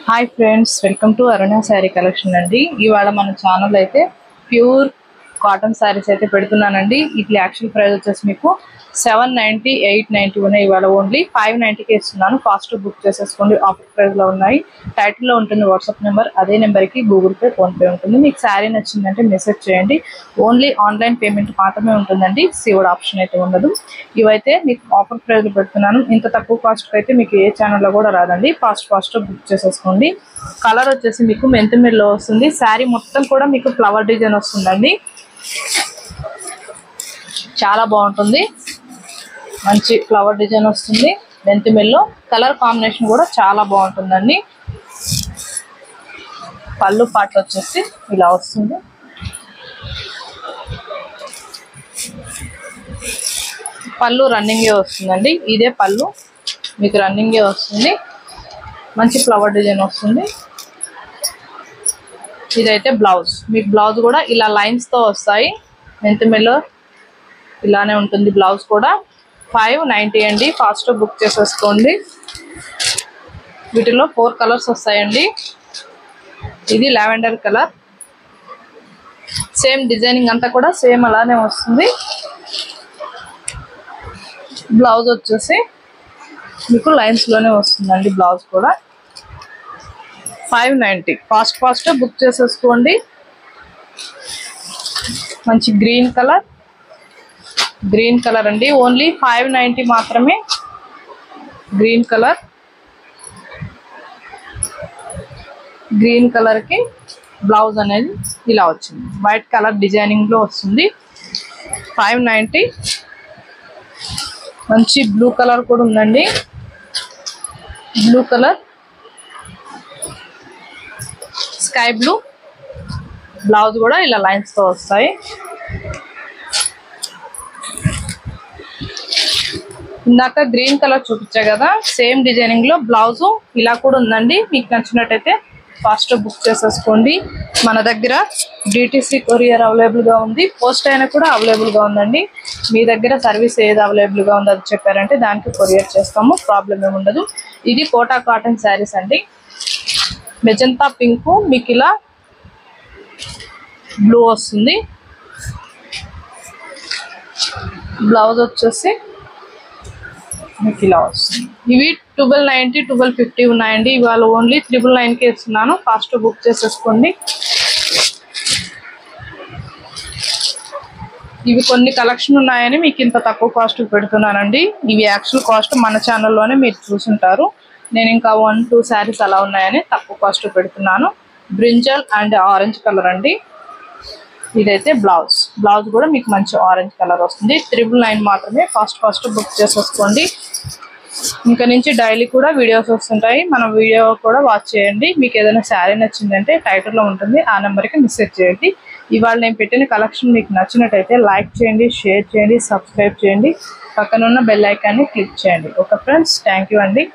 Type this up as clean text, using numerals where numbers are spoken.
Hi friends, welcome to Aruna sari collection అండి. ఇవాళ మన ఛానల్ అయితే ప్యూర్ కాటన్ శారీస్ అయితే పెడుతున్నానండి. ఇది యాక్చువల్ ప్రైస్ వచ్చేసి మీకు 790, 890 ఉన్నాయి. ఇవాళ ఓన్లీ 590కి ఇస్తున్నాను. ఫాస్ట్ బుక్ చేసేసుకోండి. ఆఫర్ ప్రైస్ లో ఉన్నాయి. టైటిల్ లో ఉంటుంది వాట్సాప్ నెంబర్. అదే నెంబర్ కి గూగుల్ పే, ఫోన్ పే ఉంటుంది. మీకు శారీ నచ్చిందంటే మెసేజ్ చేయండి. ఓన్లీ ఆన్లైన్ పేమెంట్ మాత్రమే ఉంటుందండి. సిఓడి ఆప్షన్ అయితే ఉండదు. ఇవైతే మీకు ఆఫర్ ప్రైస్ లో పెడుతున్నాను. ఇంత తక్కువ కాస్ట్ అయితే మీకు ఏ ఛానల్లో కూడా రాదండి. ఫాస్ట్ బుక్ చేసేసుకోండి. కలర్ వచ్చేసి మీకు మెంతిమిర్లో వస్తుంది. శారీ మొత్తం కూడా మీకు ఫ్లవర్ డిజైన్ వస్తుందండి. చాలా బాగుంటుంది. మంచి ఫ్లవర్ డిజైన్ వస్తుంది. మెంతిమిర్లో కలర్ కాంబినేషన్ కూడా చాలా బాగుంటుందండి. పళ్ళు పాటలు వచ్చేసి ఇలా వస్తుంది. పళ్ళు రన్నింగే వస్తుందండి. ఇదే పళ్ళు మీకు రన్నింగే వస్తుంది. మంచి ఫ్లవర్ డిజైన్ వస్తుంది. ఇదైతే బ్లౌజ్. మీకు బ్లౌజ్ కూడా ఇలా లైన్స్ తో వస్తాయి. మెంతిమిర్లో ఇలానే ఉంటుంది. బ్లౌజ్ కూడా 590 అండి. ఫాస్ట్ బుక్ చేసేసుకోండి. వీటిలో 4 కలర్స్ వస్తాయండి. ఇది లావెండర్ కలర్. సేమ్ డిజైనింగ్ అంతా కూడా సేమ్ అలానే వస్తుంది. బ్లౌజ్ వచ్చేసి మీకు లైన్స్ లోనే వస్తుందండి. బ్లౌజ్ కూడా 590. ఫాస్ట్ బుక్ చేసేసుకోండి. మంచి గ్రీన్ కలర్ అండి. ఓన్లీ 590 మాత్రమే. గ్రీన్ కలర్ కి బ్లౌజ్ అనేది ఇలా వచ్చింది. వైట్ కలర్ డిజైనింగ్ లో వస్తుంది. 590. మంచి బ్లూ కలర్ కూడా ఉందండి. Blue colour, sky blue. Blouse కూడా ఇలా లైన్స్ తో వస్తాయి. ఇందాక గ్రీన్ కలర్ చూపించా కదా, సేమ్ డిజైనింగ్ లో బ్లౌజ్ ఇలా కూడా ఉందండి. మీకు నచ్చినట్టయితే ఫాస్ట్ బుక్ చేసేసుకోండి. మన దగ్గర డిటిసి కొరియర్ అవైలబుల్ గా ఉంది. పోస్ట్ అయినా కూడా అవైలబుల్ గా ఉందండి. మీ దగ్గర సర్వీస్ ఏది అవైలబుల్ గా ఉందో అది చెప్పారంటే దానికి కొరియర్ చేస్తాము. ప్రాబ్లం ఏమి ఉండదు. ఇది కోటా కాటన్ శారీస్ అండి. మెజంతా పింక్ మీకు ఇలా బ్లూ వస్తుంది. బ్లౌజ్ వచ్చేసి మీకు ఇలా వస్తుంది. ఇవి 1290, 1250 ఉన్నాయండి. ఇవాళ ఓన్లీ 999కే ఇస్తున్నాను. ఫాస్ట్ బుక్ చేసేసుకోండి. ఇవి కొన్ని కలెక్షన్ ఉన్నాయని మీకు ఇంత తక్కువ కాస్ట్ పెడుతున్నానండి. ఇవి యాక్చువల్ కాస్ట్ మన ఛానల్లోనే మీరు చూసుంటారు. నేను ఇంకా 1-2 శారీస్ అలా ఉన్నాయని తక్కువ కాస్ట్ పెడుతున్నాను. బ్రింజల్ అండ్ ఆరెంజ్ కలర్ అండి. ఇదైతే బ్లౌజ్ కూడా మీకు మంచి ఆరెంజ్ కలర్ వస్తుంది. 999 మాత్రమే. ఫాస్ట్ బుక్ చేసేసుకోండి. ఇంకా నుంచి డైలీ కూడా వీడియోస్ వస్తుంటాయి. మన వీడియో కూడా వాచ్ చేయండి. మీకు ఏదైనా శారీ నచ్చిందంటే టైటిల్లో ఉంటుంది. ఆ నెంబర్కి మెసేజ్ చేయండి. ఇవాళ నేను పెట్టిన కలెక్షన్ మీకు నచ్చినట్టయితే లైక్ చేయండి, షేర్ చేయండి, సబ్స్క్రైబ్ చేయండి. పక్కనున్న బెల్ ఐకాన్ని క్లిక్ చేయండి. ఓకే ఫ్రెండ్స్, థ్యాంక్ యూ అండి.